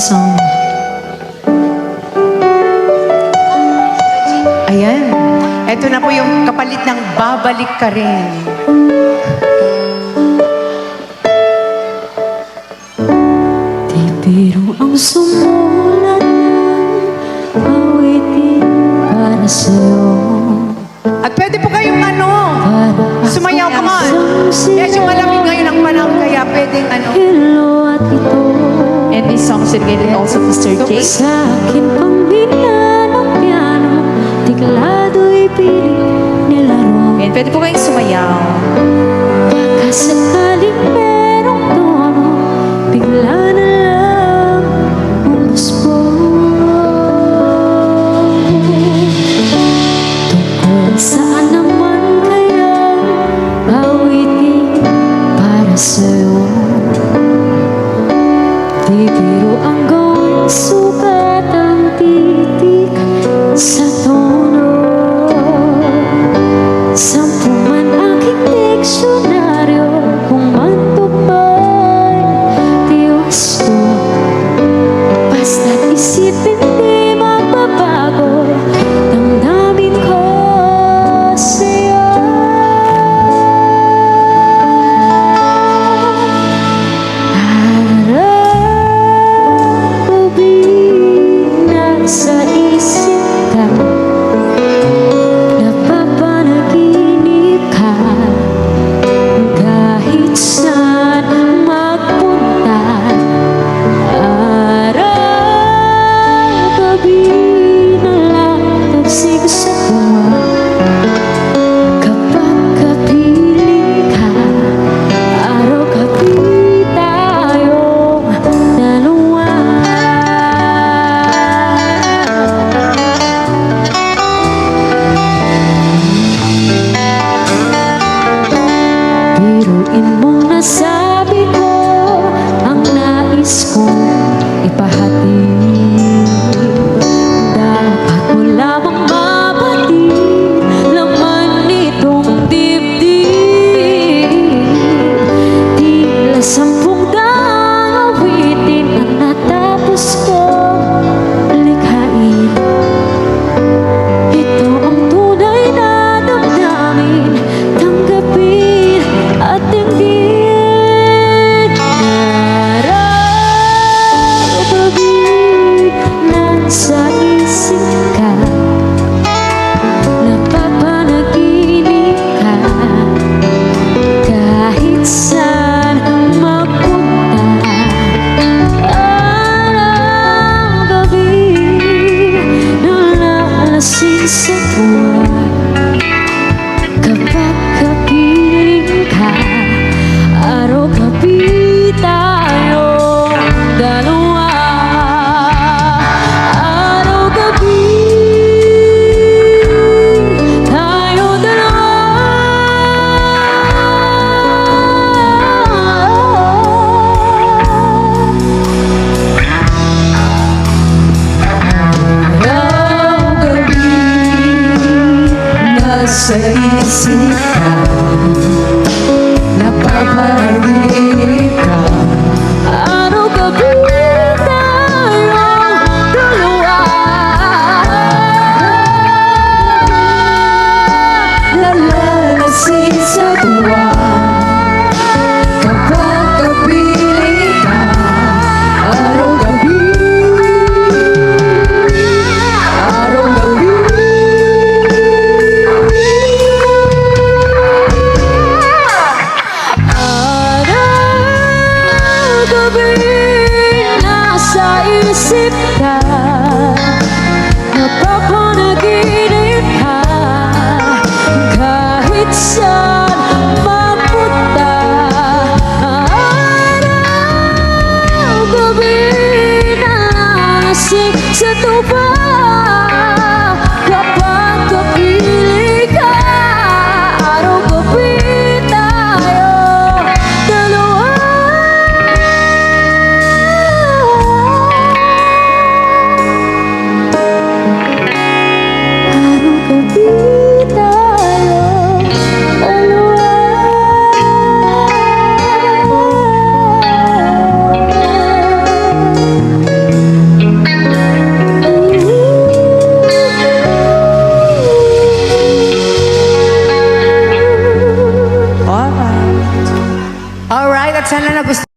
song. Ayan. Ito na po yung kapalit ng Babalik Ka Rin. Di biro ang sumulat ng awitin para sa'yo. At pwede po kayong sumayaw, come on. Medyo malamig ngayon ang panahon, kaya pwedeng Hello at ito. And this song is dedicated also to Sir Jake. Sa akin pang ng piano, tiklado'y pilit nilaro. And pwede po kayong sumayaw. Baka sakaling merong tono, bigla na lang umusbong. Tungkol saan naman kaya awitin para sa'yo? Di biro ang gawing sukat ang titik sa tono. Sampu man aking diksyonaryo, kung mantog ba'y Diyos ko. Basta't isipin di magbabago, damdamin ko sa'yo. Araw-gabi nasa isip ka, napapanaginip ka, kahit saan magpunta. Araw-gabi nalatasig sa tuwa, kapag kapiling ka. Araw-gabi tayong dalawa. Biruin mong nasabi ko ang nais kong ipahatid. Dapat mo lamang mabatid laman nitong dibdib. Tila 10 daang awitin ang natapos kong likhain. Ito ang tunay na damdamin, tanggapin at tingin. Araw-gabi nasa isip ka, napapanaginip ka, kahit saan magpunta. Araw-gabi nalalasing sa tuwa, kapag kapiling ka. Araw-gabi tayong dalawa. Araw-gabi tayong Araw-gabi nasa isip ka, napapanaginip ka. Araw-gabi tayong dalawa. Nalalasing sa tuwa, kapag kapiling ka. Araw-gabi, araw-gabi. Araw-gabi nasa isip ka, napapanaginip ka, kahit saan sana na gusto